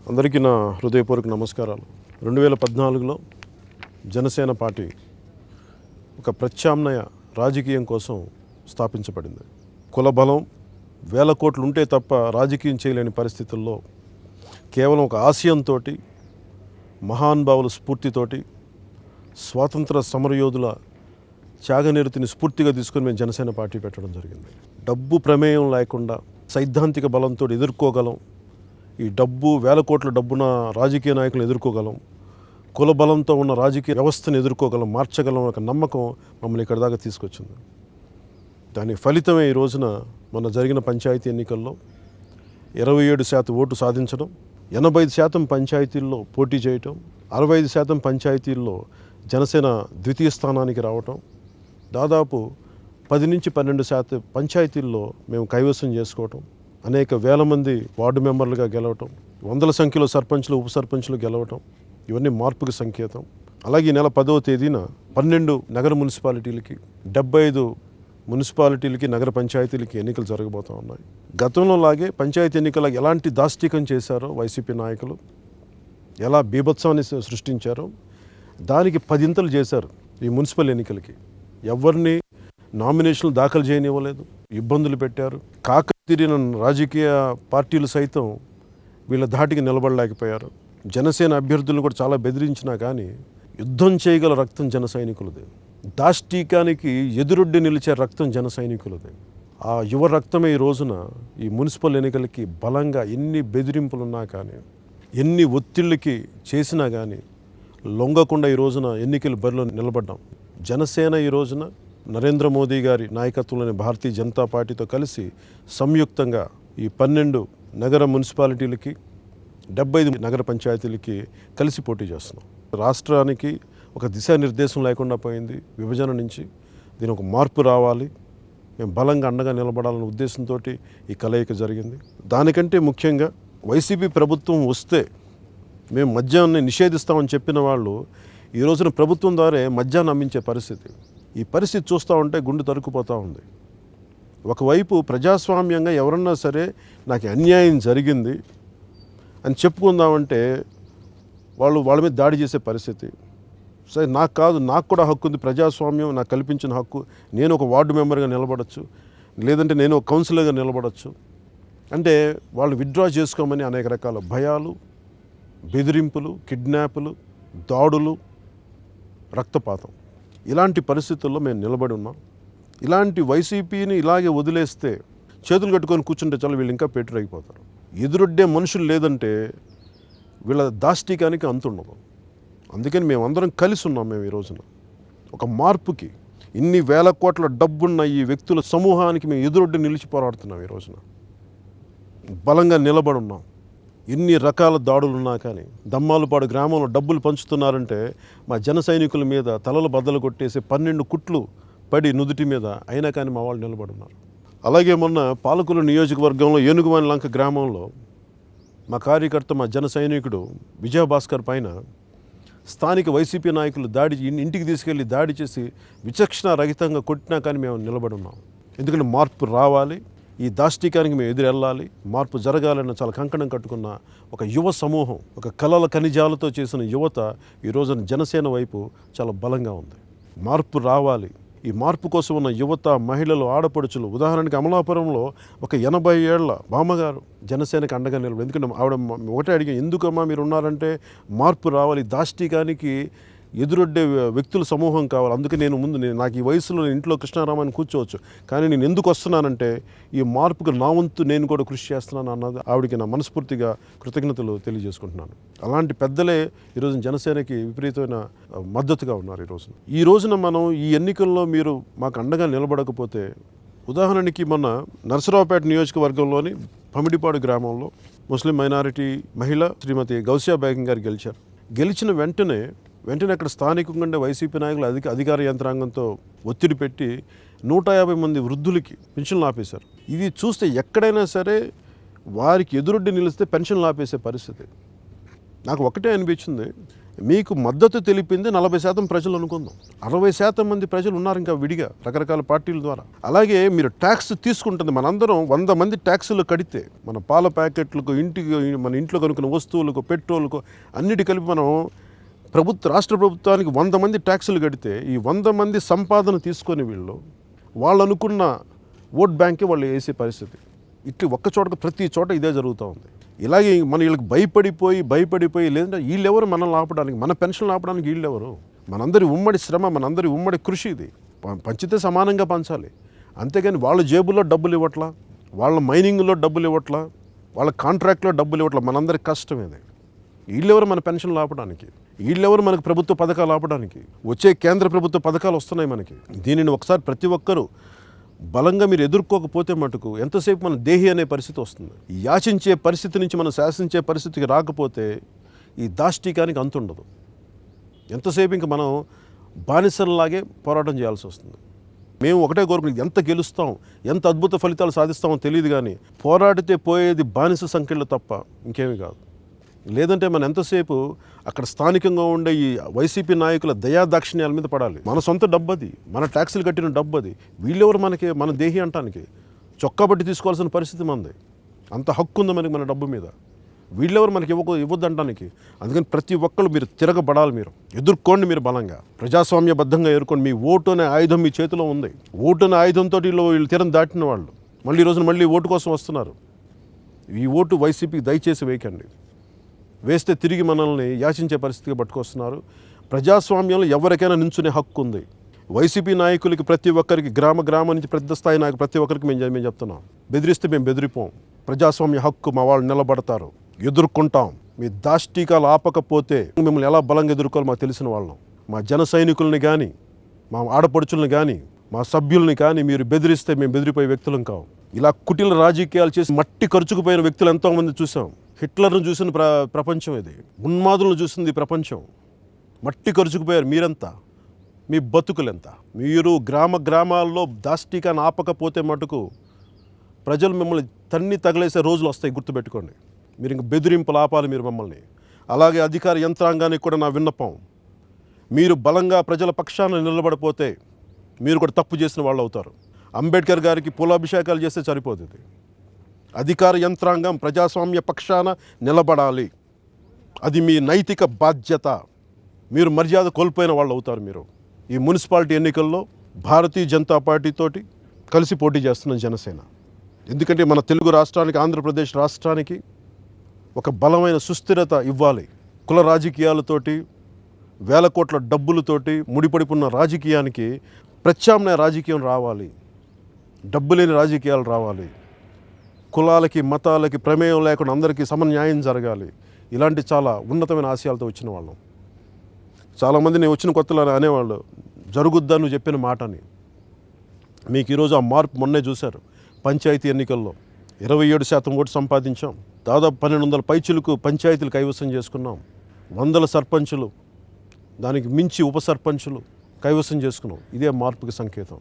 అందరికీ నా హృదయపూర్వక నమస్కారాలు. 2014లో జనసేన పార్టీ ఒక ప్రత్యామ్నాయ రాజకీయం కోసం స్థాపించబడింది. కుల బలం వేల కోట్లు ఉంటే తప్ప రాజకీయం చేయలేని పరిస్థితుల్లో కేవలం ఒక ఆశయంతో, మహానుభావుల స్ఫూర్తితోటి, స్వాతంత్ర సమరయోధుల త్యాగనిరతిని స్ఫూర్తిగా తీసుకొని మేము జనసేన పార్టీ పెట్టడం జరిగింది. డబ్బు ప్రమేయం లేకుండా సైద్ధాంతిక బలంతో ఎదుర్కోగలం. ఈ డబ్బు వేల కోట్ల డబ్బున రాజకీయ నాయకులు ఎదుర్కోగలం, కుల బలంతో ఉన్న రాజకీయ వ్యవస్థను ఎదుర్కోగలం, మార్చగలం ఒక నమ్మకం మమ్మల్ని ఇక్కడ దాకా తీసుకొచ్చింది. దాని ఫలితమే ఈ రోజున మొన్న జరిగిన పంచాయతీ ఎన్నికల్లో 27% ఓటు సాధించడం, 85% పంచాయతీల్లో పోటీ చేయటం, 65% పంచాయతీల్లో జనసేన ద్వితీయ స్థానానికి రావటం, దాదాపు 10 నుంచి 12% పంచాయతీల్లో మేము కైవసం చేసుకోవటం, అనేక వేల మంది వార్డు మెంబర్లుగా గెలవటం, వందల సంఖ్యలో సర్పంచ్లు ఉప సర్పంచ్లు గెలవటం, ఇవన్నీ మార్పుకి సంకేతం. అలాగే ఈ నెల 10వ తేదీన 12 నగర మున్సిపాలిటీలకి, 75 మున్సిపాలిటీలకి, నగర పంచాయతీలకి ఎన్నికలు జరగబోతూ ఉన్నాయి. గతంలో లాగే పంచాయతీ ఎన్నికలకు ఎలాంటి దాష్టికం చేశారో వైసీపీ నాయకులు, ఎలా బీభత్సాన్ని సృష్టించారో దానికి 10 చేశారు. ఈ మున్సిపల్ ఎన్నికలకి ఎవరిని నామినేషన్లు దాఖలు చేయనివ్వలేదు, ఇబ్బందులు పెట్టారు. కాకతీరిన రాజకీయ పార్టీలు సైతం వీళ్ళ ధాటికి నిలబడలేకపోయారు. జనసేన అభ్యర్థులను కూడా చాలా బెదిరించినా కానీ యుద్ధం చేయగల రక్తం జన సైనికులదే. దాష్టీకానికి ఎదురొడ్డి నిలిచే రక్తం జన సైనికులదే. ఆ యువ రక్తమే ఈ రోజున ఈ మున్సిపల్ ఎన్నికలకి బలంగా ఎన్ని బెదిరింపులున్నా కానీ, ఎన్ని ఒత్తిళ్ళకి చేసినా కానీ లొంగకుండా ఈ రోజున ఎన్నికల బరిలో నిలబడ్డాం. జనసేన ఈ రోజున నరేంద్ర మోదీ గారి నాయకత్వంలోని భారతీయ జనతా పార్టీతో కలిసి సంయుక్తంగా ఈ 12 నగర మున్సిపాలిటీలకి, 75 నగర పంచాయతీలకి కలిసి పోటీ చేస్తున్నాం. రాష్ట్రానికి ఒక దిశానిర్దేశం లేకుండా పోయింది విభజన నుంచి. దీని ఒక మార్పు రావాలి, మేము బలంగా అండగా నిలబడాలనే ఉద్దేశంతో ఈ కలయిక జరిగింది. దానికంటే ముఖ్యంగా వైసీపీ ప్రభుత్వం వస్తే మేము మద్యాన్ని నిషేధిస్తామని చెప్పిన వాళ్ళు ఈ రోజున ప్రభుత్వం ద్వారా మద్యాన్ని అమ్మించే పరిస్థితి. ఈ పరిస్థితి చూస్తూ ఉంటే గుండె తరుక్కుపోతూ ఉంది. ఒకవైపు ప్రజాస్వామ్యంగా ఎవరన్నా సరే నాకు అన్యాయం జరిగింది అని చెప్పుకుందామంటే వాళ్ళ మీద దాడి చేసే పరిస్థితి. సరే నాకు కాదు, నాకు కూడా హక్కు ఉంది, ప్రజాస్వామ్యం నాకు కల్పించిన హక్కు, నేను ఒక వార్డు మెంబర్గా నిలబడచ్చు, లేదంటే నేను ఒక కౌన్సిలర్గా నిలబడచ్చు అంటే వాళ్ళు విత్డ్రా చేసుకోమని అనేక రకాల భయాలు, బెదిరింపులు, కిడ్నాపులు, దాడులు, రక్తపాతం, ఇలాంటి పరిస్థితుల్లో మేము నిలబడి ఉన్నాం. ఇలాంటి వైసీపీని ఇలాగే వదిలేస్తే, చేతులు కట్టుకొని కూర్చుంటే చాలు వీళ్ళు ఇంకా పెట్టిరైపోతారు. ఎదురొడ్డే మనుషులు లేదంటే వీళ్ళ దాష్టికానికి అంతుండదు. అందుకని మేమందరం కలిసి ఉన్నాం. మేము ఈ రోజున ఒక మార్పుకి, ఇన్ని వేల కోట్ల డబ్బున్న ఈ వ్యక్తుల సమూహానికి మేము ఎదురొడ్డి నిలిచి పోరాడుతున్నాం. ఈ రోజున బలంగా నిలబడి ఉన్నాం. ఎన్ని రకాల దాడులున్నా కానీ, దమ్మాలపాడు గ్రామంలో డబ్బులు పంచుతున్నారంటే మా జన సైనికుల మీద తలలు బద్దలు కొట్టేసి 12 కుట్లు పడి నుదుటి మీద, అయినా కానీ మా వాళ్ళు నిలబడున్నారు. అలాగే మొన్న పాలకుల నియోజకవర్గంలో ఏనుగువాని లంక గ్రామంలో మా కార్యకర్త, మా జన సైనికుడు విజయభాస్కర్ పైన స్థానిక వైసీపీ నాయకులు ఇంటికి తీసుకెళ్ళి దాడి చేసి విచక్షణ రహితంగా కొట్టినా కానీ మేము నిలబడి ఉన్నాం. ఎందుకంటే మార్పు రావాలి, ఈ దాష్టికానికి మేము ఎదురెళ్ళాలి, మార్పు జరగాలని చాలా కంకణం కట్టుకున్న ఒక యువ సమూహం, ఒక కలల ఖనిజాలతో చేసిన యువత ఈ రోజున జనసేన వైపు చాలా బలంగా ఉంది. మార్పు రావాలి. ఈ మార్పు కోసం ఉన్న యువత, మహిళలు, ఆడపడుచులు, ఉదాహరణకి అమలాపురంలో ఒక 80 ఏళ్ల బామ్మగారు జనసేనకి అండగా నిలబడి. ఎందుకంటే ఆవిడ ఒకటే అడిగి, ఎందుకమ్మా మీరు ఉన్నారంటే మార్పు రావాలి, దాష్టికానికి ఎదురొడ్డే వ్యక్తుల సమూహం కావాలి. అందుకే నాకు ఈ వయసులో ఇంట్లో కృష్ణారామాన్ని కూర్చోవచ్చు, కానీ నేను ఎందుకు వస్తున్నానంటే ఈ మార్పుకు నా వంతు నేను కూడా కృషి చేస్తున్నాను అన్నది ఆవిడకి నా మనస్ఫూర్తిగా కృతజ్ఞతలు తెలియజేసుకుంటున్నాను. అలాంటి పెద్దలే ఈరోజు జనసేనకి విపరీతమైన మద్దతుగా ఉన్నారు. ఈ రోజున మనం ఈ ఎన్నికల్లో మీరు మాకు అండగా నిలబడకపోతే, ఉదాహరణకి మొన్న నరసరావుపేట నియోజకవర్గంలోని పమిడిపాడు గ్రామంలో ముస్లిం మైనారిటీ మహిళ శ్రీమతి గౌసియా బేగం గారు గెలిచారు. గెలిచిన వెంటనే అక్కడ స్థానికంగా ఉండే వైసీపీ నాయకులు అధికార యంత్రాంగంతో ఒత్తిడి పెట్టి 150 మంది వృద్ధులకి పెన్షన్లు ఆపేశారు. ఇది చూస్తే ఎక్కడైనా సరే వారికి ఎదురొడ్డి నిలిస్తే పెన్షన్లు ఆపేసే పరిస్థితి. నాకు ఒకటే అనిపించింది, మీకు మద్దతు తెలిపింది 40% ప్రజలు అనుకుందాం. 60% మంది ప్రజలు ఉన్నారు ఇంకా విడిగా రకరకాల పార్టీల ద్వారా. అలాగే మీరు ట్యాక్స్ తీసుకుంటుంది మనందరం 100 మంది ట్యాక్సులు కడితే మన పాల ప్యాకెట్లకు, మన ఇంట్లో కొనుక్కున్న వస్తువులకు, పెట్రోల్కు అన్నిటి కలిపి మనం రాష్ట్ర ప్రభుత్వానికి 100 మంది ట్యాక్సులు కడితే ఈ 100 మంది సంపాదన తీసుకొని వాళ్ళు అనుకున్న ఓట్ బ్యాంకే వాళ్ళు వేసే పరిస్థితి. ఇట్లా ఒక్క చోటకు ప్రతి చోట ఇదే జరుగుతూ ఉంది. ఇలాగే మన వీళ్ళకి భయపడిపోయి లేదంటే వీళ్ళెవరు మనల్ని ఆపడానికి, మన పెన్షన్లు ఆపడానికి వీళ్ళెవరు? మనందరి ఉమ్మడి శ్రమ, మనందరి ఉమ్మడి కృషి ఇది. పంచితే సమానంగా పంచాలి. అంతేగాని వాళ్ళ జేబుల్లో డబ్బులు ఇవ్వట్లా, వాళ్ళ మైనింగ్లో డబ్బులు ఇవ్వట్లా, వాళ్ళ కాంట్రాక్ట్లో డబ్బులు ఇవ్వట్లా. మనందరి కష్టం ఇది. వీళ్ళెవరు మన పెన్షన్లు ఆపడానికి? వీళ్ళెవరు మనకు ప్రభుత్వ పథకాలు ఆపడానికి? వచ్చే కేంద్ర ప్రభుత్వ పథకాలు వస్తున్నాయి మనకి. దీనిని ఒకసారి ప్రతి ఒక్కరూ బలంగా మీరు ఎదుర్కోకపోతే మటుకు ఎంతసేపు మన దేహి అనే పరిస్థితి వస్తుంది. యాచించే పరిస్థితి నుంచి మనం శాసించే పరిస్థితికి రాకపోతే ఈ దాష్టికానికి అంతుండదు. ఎంతసేపు ఇంక మనం బానిసల్లాగే పోరాటం చేయాల్సి వస్తుంది. మేము ఒకటే కోరుకునేది, ఎంత గెలుస్తాం, ఎంత అద్భుత ఫలితాలు సాధిస్తామో తెలియదు, కానీ పోరాడితే పోయేది బానిస సంఖ్యలు తప్ప ఇంకేమీ కాదు. లేదంటే మనం ఎంతసేపు అక్కడ స్థానికంగా ఉండే ఈ వైసీపీ నాయకుల దయాదాక్షిణ్యాల మీద పడాలి. మన సొంత డబ్బు అది, మన ట్యాక్సులు కట్టిన డబ్బు అది. వీళ్ళెవరు మన దేహి అంటానికి? చొక్కా బట్టి తీసుకోవాల్సిన పరిస్థితి మనది. అంత హక్కు ఉంది మనకి మన డబ్బు మీద. వీళ్ళెవరు మనకి ఇవ్వద్దు అంటానికి? అందుకని ప్రతి ఒక్కళ్ళు మీరు తిరగబడాలి, మీరు ఎదుర్కోండి, మీరు బలంగా ప్రజాస్వామ్యబద్ధంగా ఎదుర్కోండి. మీ ఓటు అనే ఆయుధం మీ చేతిలో ఉంది. ఓటు అనే ఆయుధంతో వీళ్ళు తీరం దాటిన వాళ్ళు మళ్ళీ ఈ రోజున మళ్ళీ ఓటు కోసం వస్తున్నారు. ఈ ఓటు వైసీపీకి దయచేసి వేయకండి. వేస్తే తిరిగి మనల్ని యాచించే పరిస్థితికి పట్టుకొస్తున్నారు. ప్రజాస్వామ్యంలో ఎవరికైనా నించునే హక్కు ఉంది. వైసీపీ నాయకులకి ప్రతి ఒక్కరికి, గ్రామం నుంచి పెద్ద స్థాయి నాయకు ప్రతి ఒక్కరికి మేము చెప్తున్నాం, బెదిరిస్తే మేము బెదిరిపోం. ప్రజాస్వామ్య హక్కు మా వాళ్ళు నిలబడతారు, ఎదుర్కొంటాం. మీ దాష్టికాలు ఆపకపోతే మిమ్మల్ని ఎలా బలంగా ఎదుర్కోవాలో మాకు తెలిసిన వాళ్ళం. మా జన సైనికుల్ని కానీ, మా ఆడపడుచుల్ని కానీ, మా సభ్యుల్ని కానీ మీరు బెదిరిస్తే మేము బెదిరిపోయే వ్యక్తులం కావు. ఇలా కుటిల రాజకీయాలు చేసి మట్టి ఖర్చుకుపోయిన వ్యక్తులు ఎంతోమంది చూసాం. హిట్లర్ను చూసిన ప్రపంచం ఇది. ఉన్మాదులను చూసింది ప్రపంచం. మట్టి ఖర్చుకుపోయారు మీరంతా. మీ బతుకులెంత? మీరు గ్రామాల్లో దాష్టికాన్ని ఆపకపోతే మటుకు ప్రజలు మిమ్మల్ని తన్ని తగిలేసే రోజులు వస్తాయి, గుర్తుపెట్టుకోండి. మీరు ఇంక బెదిరింపులు ఆపాలి మీరు మమ్మల్ని. అలాగే అధికార యంత్రాంగానికి కూడా నా విన్నపం, మీరు బలంగా ప్రజల పక్షాన నిలబడిపోతే మీరు కూడా తప్పు చేసిన వాళ్ళు అవుతారు. అంబేద్కర్ గారికి పూలాభిషేకాలు చేస్తే సరిపోతుంది. అధికార యంత్రాంగం ప్రజాస్వామ్య పక్షాన నిలబడాలి. అది మీ నైతిక బాధ్యత. మీరు మర్యాద కోల్పోయిన వాళ్ళు అవుతారు. మీరు ఈ మున్సిపాలిటీ ఎన్నికల్లో భారతీయ జనతా పార్టీతోటి కలిసి పోటీ చేస్తున్న జనసేన. ఎందుకంటే మన తెలుగు రాష్ట్రానికి, ఆంధ్రప్రదేశ్ రాష్ట్రానికి ఒక బలమైన సుస్థిరత ఇవ్వాలి. కుల రాజకీయాలతోటి, వేల కోట్ల డబ్బులతోటి ముడిపడిపున్న రాజకీయానికి ప్రత్యామ్నాయ రాజకీయం రావాలి. డబ్బు లేని రాజకీయాలు రావాలి. కులాలకి, మతాలకి ప్రమేయం లేకుండా అందరికీ సమన్యాయం జరగాలి. ఇలాంటి చాలా ఉన్నతమైన ఆశయాలతో వచ్చిన వాళ్ళం. చాలామంది నేను వచ్చిన కొత్తలో అనేవాళ్ళు, జరుగుద్దా నువ్వు చెప్పిన మాటని. మీకు ఈరోజు ఆ మార్పు మొన్నే చూశారు. పంచాయతీ ఎన్నికల్లో 27% ఓటు సంపాదించాం. దాదాపు 1200 పైచులకు పంచాయతీలు కైవసం చేసుకున్నాం. 100 సర్పంచులు, దానికి మించి ఉప సర్పంచులు కైవసం చేసుకున్నాం. ఇదే మార్పుకి సంకేతం.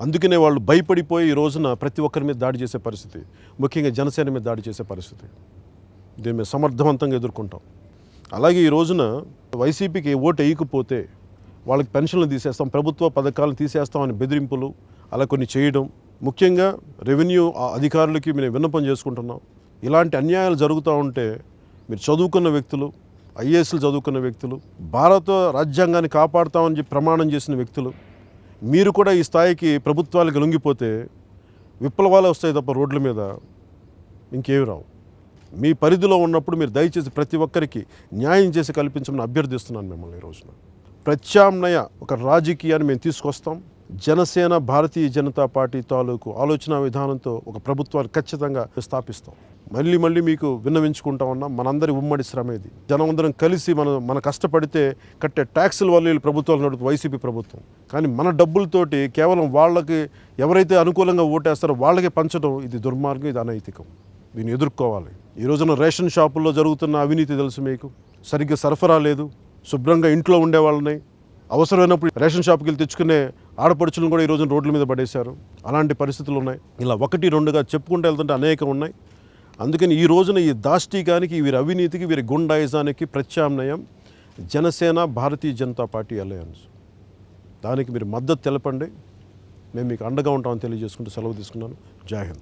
అందుకనే వాళ్ళు భయపడిపోయి ఈ రోజున ప్రతి ఒక్కరి మీద దాడి చేసే పరిస్థితి, ముఖ్యంగా జనసేన మీద దాడి చేసే పరిస్థితి. దీన్ని మేము సమర్థవంతంగా ఎదుర్కొంటాం. అలాగే ఈ రోజున వైసీపీకి ఓటు వేయకపోతే వాళ్ళకి పెన్షన్లు తీసేస్తాం, ప్రభుత్వ పథకాలను తీసేస్తామని బెదిరింపులు అలా కొన్ని చేయడం, ముఖ్యంగా రెవెన్యూ అధికారులకి మేము విన్నపం చేసుకుంటున్నాం. ఇలాంటి అన్యాయాలు జరుగుతూ ఉంటే మీరు చదువుకున్న వ్యక్తులు, ఐఏఎస్లు చదువుకున్న వ్యక్తులు, భారత రాజ్యాంగాన్ని కాపాడుతామని చెప్పి ప్రమాణం చేసిన వ్యక్తులు, మీరు కూడా ఈ స్థాయికి ప్రభుత్వాలకు లొంగిపోతే విప్లవాలు వస్తాయి తప్ప రోడ్ల మీద ఇంకేమి రావు. మీ పరిధిలో ఉన్నప్పుడు మీరు దయచేసి ప్రతి ఒక్కరికి న్యాయం చేసి కల్పించమని అభ్యర్థిస్తున్నాను మిమ్మల్ని. ఈ రోజున ప్రత్యామ్నాయ ఒక రాజకీయాన్ని మేము తీసుకొస్తాం. జనసేన, భారతీయ జనతా పార్టీ తాలూకు ఆలోచన విధానంతో ఒక ప్రభుత్వాన్ని ఖచ్చితంగా స్థాపిస్తాం. మళ్ళీ మీకు విన్నవించుకుంటా ఉన్నాం. మనందరి ఉమ్మడి శ్రమ ఇది. జనమందరం కలిసి మన కష్టపడితే కట్టే ట్యాక్సుల వల్ల ప్రభుత్వాలు నడుపుతుంది వైసీపీ ప్రభుత్వం. కానీ మన డబ్బులతోటి కేవలం వాళ్ళకి ఎవరైతే అనుకూలంగా ఓటేస్తారో వాళ్ళకే పంచడం, ఇది దుర్మార్గం, ఇది అనైతికం. దీన్ని ఎదుర్కోవాలి. ఈ రోజున రేషన్ షాపుల్లో జరుగుతున్న అవినీతి తెలుసు మీకు. సరిగ్గా సరఫరా లేదు. శుభ్రంగా ఇంట్లో ఉండే వాళ్ళని అవసరమైనప్పుడు రేషన్ షాప్కి వెళ్ళి తెచ్చుకునే ఆడపడుచులను కూడా ఈ రోజున రోడ్ల మీద పడేశారు. అలాంటి పరిస్థితులు ఉన్నాయి. ఇలా 1-2గా చెప్పుకుంటూ వెళ్తుంటే అనేకం ఉన్నాయి. అందుకని ఈ రోజున ఈ దాష్టీకానికి, వీరి అవినీతికి, వీరి గుండాయిజానికి ప్రత్యామ్నాయం జనసేన భారతీయ జనతా పార్టీ అలయన్స్. దానికి మీరు మద్దతు తెలపండి. మేము మీకు అండగా ఉంటామని తెలియజేసుకుంటూ సెలవు తీసుకున్నాను. జై హింద్.